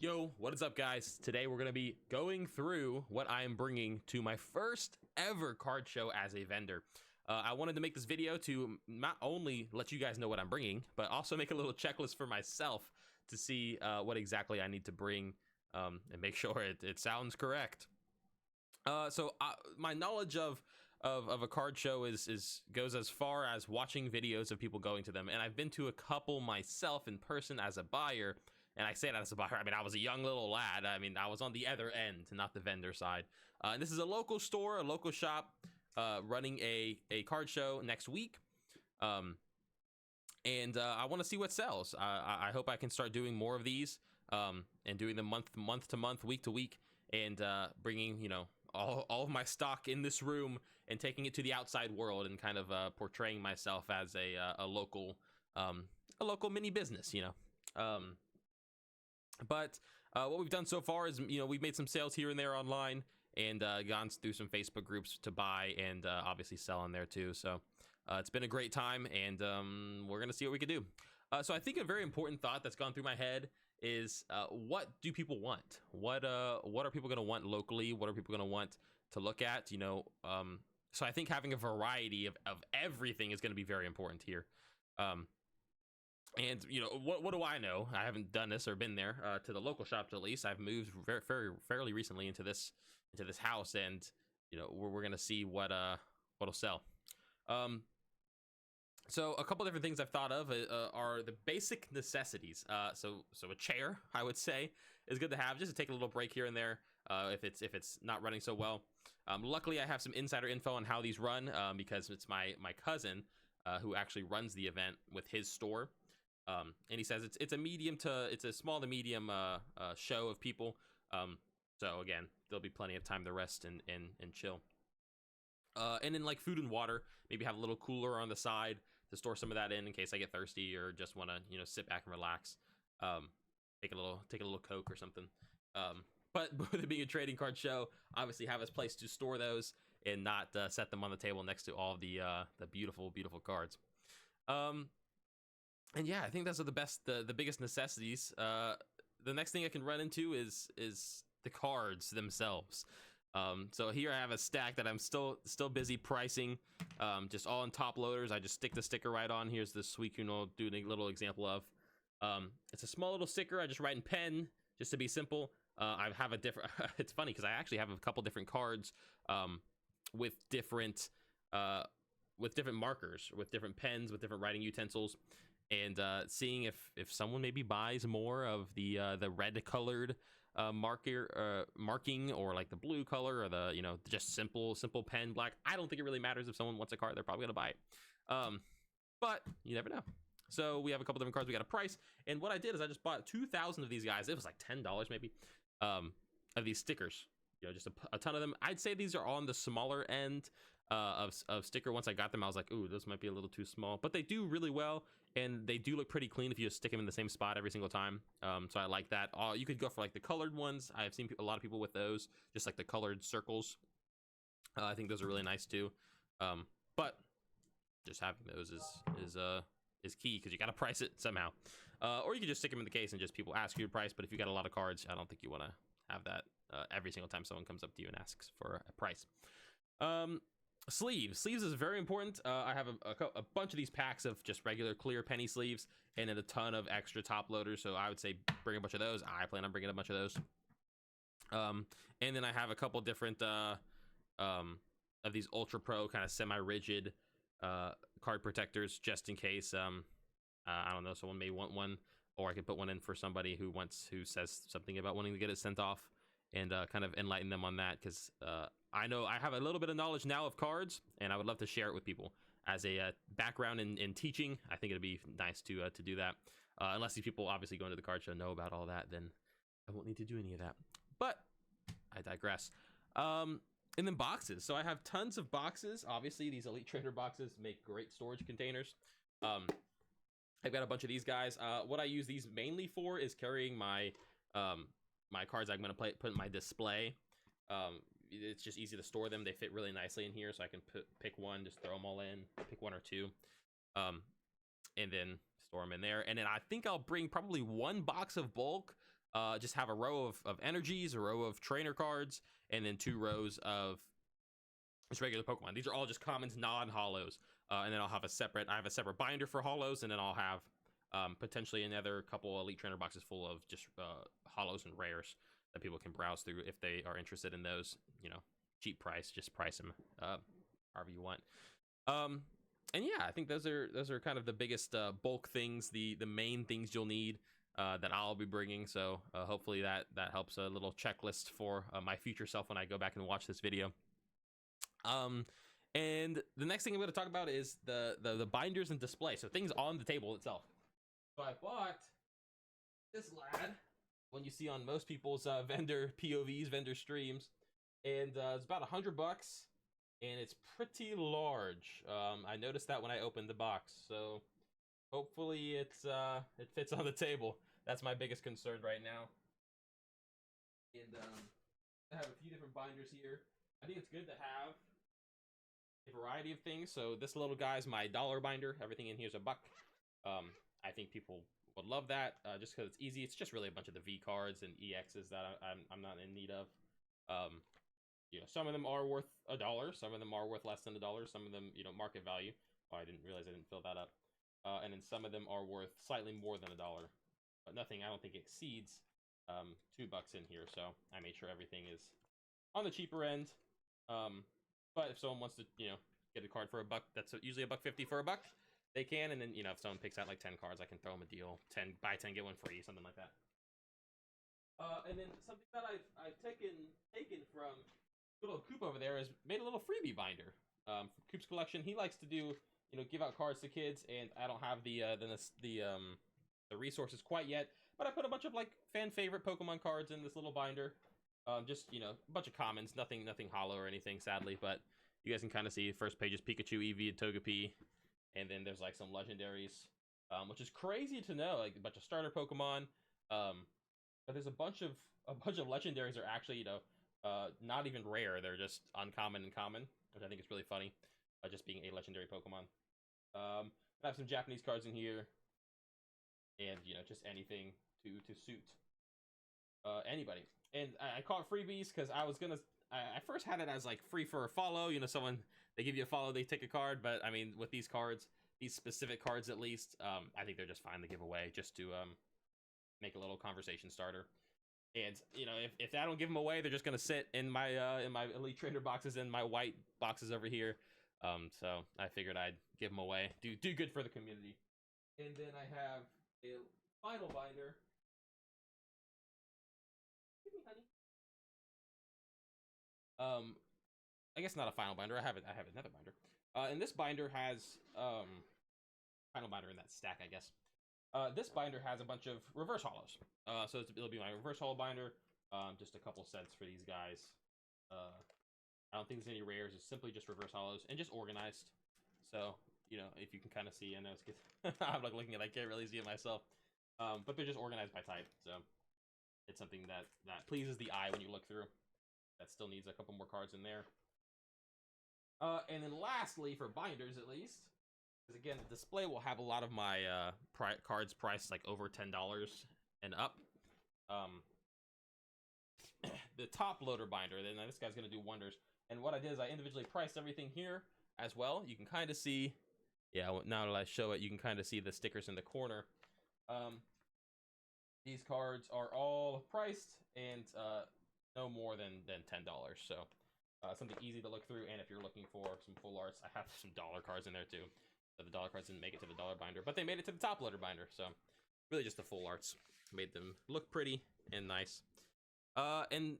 Yo, what is up, guys? Today we're going to be going through what I am bringing to my first ever card show as a vendor. I wanted to make this video to not only let you guys know what I'm bringing, but also make a little checklist for myself to see what exactly I need to bring and make sure it sounds correct. My knowledge of a card show goes as far as watching videos of people going to them, and I've been to a couple myself in person as a buyer. And I say that as a buyer, I mean, I was a young little lad. I mean, I was on the other end, not the vendor side. And this is a local store, a local shop, running a card show next week. I want to see what sells. I hope I can start doing more of these, and doing them month to month, week to week, and bringing, all of my stock in this room and taking it to the outside world and kind of portraying myself as a local mini business, But what we've done so far is, we've made some sales here and there online and gone through some Facebook groups to buy and obviously sell on there too. So it's been a great time, and we're going to see what we can do. So I think a very important thought that's gone through my head is what do people want? What are people going to want locally? What are people going to want to look at? So I think having a variety of everything is going to be very important here. And what do I know? I haven't done this or been there to the local shops. At least I've moved fairly recently into this house, and we're gonna see what'll sell. So a couple different things I've thought of are the basic necessities. So a chair, I would say, is good to have just to take a little break here and there if it's not running so well. Luckily, I have some insider info on how these run because it's my cousin who actually runs the event with his store. And he says it's a small to medium show of people. So again, there'll be plenty of time to rest and chill. And then like food and water, maybe have a little cooler on the side to store some of that in case I get thirsty or just want to sit back and relax. Take a little Coke or something. But with it being a trading card show, obviously have a place to store those and not set them on the table next to all the beautiful cards. And yeah, I think those are the biggest necessities. The next thing I can run into is the cards themselves. So here I have a stack that I'm still busy pricing, just all in top loaders. I just stick the sticker right on. Here's the Suicune doing a little example of. It's a small little sticker. I just write in pen just to be simple. I have a different. It's funny because I actually have a couple different cards with different markers, with different pens, with different writing utensils. And seeing if someone maybe buys more of the red colored marking, or like the blue color, or the just simple pen black. I don't think it really matters. If someone wants a card, they're probably gonna buy it. But you never know. So we have a couple different cards we got a price, and what I did is I just bought 2,000 of these guys. It was like $10 maybe, of these stickers. Just a ton of them. I'd say these are on the smaller end of sticker. Once I got them, I was like, ooh, those might be a little too small, but they do really well, and they do look pretty clean if you just stick them in the same spot every single time. So I like that. You could go for like the colored ones. I've seen a lot of people with those, just like the colored circles. I think those are really nice too. But just having those is key, because you got to price it somehow. Or you could just stick them in the case and just people ask you a price. But if you got a lot of cards, I don't think you want to have that every single time someone comes up to you and asks for a price. Sleeves is very important. I have a bunch of these packs of just regular clear penny sleeves, and then a ton of extra top loaders. So I would say bring a bunch of those. I plan on bringing a bunch of those. And then I have a couple different of these Ultra Pro kind of semi-rigid card protectors, just in case I don't know, someone may want one, or I could put one in for somebody who says something about wanting to get it sent off, and kind of enlighten them on that, because I know I have a little bit of knowledge now of cards, and I would love to share it with people as a background in teaching. I think it'd be nice to do that. Unless these people obviously going to the card show know about all that, then I won't need to do any of that. But I digress. And then boxes. So I have tons of boxes. Obviously, these Elite Trader boxes make great storage containers. I've got a bunch of these guys. What I use these mainly for is carrying my my cards I'm going to put in my display. It's just easy to store them. They fit really nicely in here, so I can pick one, just throw them all in, pick one or two, and then store them in there. And then I think I'll bring probably one box of bulk just have a row of energies, a row of trainer cards, and then 2 rows of just regular Pokemon. These are all just commons, non-holos. And then I have a separate binder for holos, and then I'll have potentially another couple Elite Trainer boxes full of just holos and rares that people can browse through if they are interested in those. You know, cheap price, just price them however you want. And yeah, I think those are kind of the biggest bulk things, the main things you'll need that I'll be bringing. So hopefully that helps, a little checklist for my future self when I go back and watch this video. And the next thing I'm going to talk about is the binders and display, so things on the table itself. So I bought this lad, one you see on most people's vendor POVs, vendor streams, and it's about $100, and it's pretty large. I noticed that when I opened the box, so hopefully it fits on the table. That's my biggest concern right now. And I have a few different binders here. I think it's good to have a variety of things. So this little guy's my dollar binder. Everything in here is $1. I think people would love that, just because it's easy. It's just really a bunch of the V cards and EXs that I'm not in need of. You know, some of them are worth $1. Some of them are worth less than $1. Some of them, you know, market value. Oh, I didn't realize I didn't fill that up. And then some of them are worth slightly more than $1, but nothing I don't think exceeds $2 in here. So I made sure everything is on the cheaper end. But if someone wants to, you know, get a card for $1, that's usually $1.50 for $1. They can, and then, you know, if someone picks out like 10 cards, I can throw them a deal. 10 buy 10 get 1 free, something like that. And then something that I've taken from little Coop over there is made a little freebie binder. For Coop's collection, he likes to do, you know, give out cards to kids, and I don't have the resources quite yet. But I put a bunch of like fan favorite Pokemon cards in this little binder. Just, you know, a bunch of commons, nothing holo or anything, sadly. But you guys can kind of see first page is Pikachu, Eevee, and Togepi, and then there's like some legendaries, which is crazy to know, like a bunch of starter Pokemon. But there's a bunch of legendaries are actually, you know, not even rare. They're just uncommon and common, which I think is really funny. Just being a legendary Pokemon. I have some Japanese cards in here, and you know, just anything to suit anybody. And I call it freebies because I first had it as like free for a follow. You know, someone, they give you a follow, they take a card. But I mean, with these cards, these specific cards at least, I think they're just fine to give away, just to make a little conversation starter. And you know, if I don't give them away, they're just gonna sit in my Elite Trainer boxes and my white boxes over here. So I figured I'd give them away, do good for the community. And then I have a final binder. Give me, honey. I guess not a final binder. I have another binder. And this binder has final binder in that stack, I guess. This binder has a bunch of reverse holos. So it'll be my reverse holo binder. Just a couple cents for these guys. I don't think there's any rares. It's simply just reverse holos and just organized. So, you know, if you can kind of see, I know it's good. I'm like looking at it, I can't really see it myself. But they're just organized by type. So it's something that pleases the eye when you look through. That still needs a couple more cards in there. And then lastly, for binders at least, because again, the display will have a lot of my cards priced like over $10 and up. The top loader binder, then this guy's going to do wonders. And what I did is I individually priced everything here as well. You can kind of see, yeah, now that I show it, you can kind of see the stickers in the corner. These cards are all priced and no more than $10. So something easy to look through. And if you're looking for some full arts, I have some dollar cards in there too. So the dollar cards didn't make it to the dollar binder, but they made it to the top loader binder. So really just the full arts made them look pretty and nice. And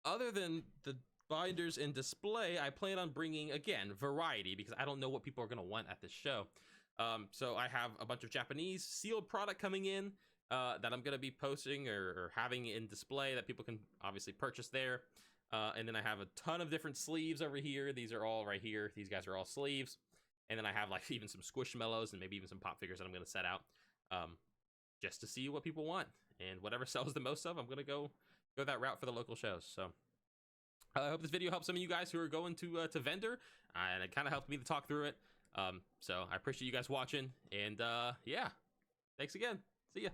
other than the binders and display, I plan on bringing, again, variety, because I don't know what people are going to want at this show. So I have a bunch of Japanese sealed product coming in that I'm going to be posting or having in display that people can obviously purchase there. And then I have a ton of different sleeves over here. These are all right here. These guys are all sleeves. And then I have like even some Squishmallows and maybe even some pop figures that I'm going to set out just to see what people want. And whatever sells the most of, I'm going to go that route for the local shows. So I hope this video helps some of you guys who are going to vendor, and it kind of helped me to talk through it. So I appreciate you guys watching, and yeah, thanks again. See ya.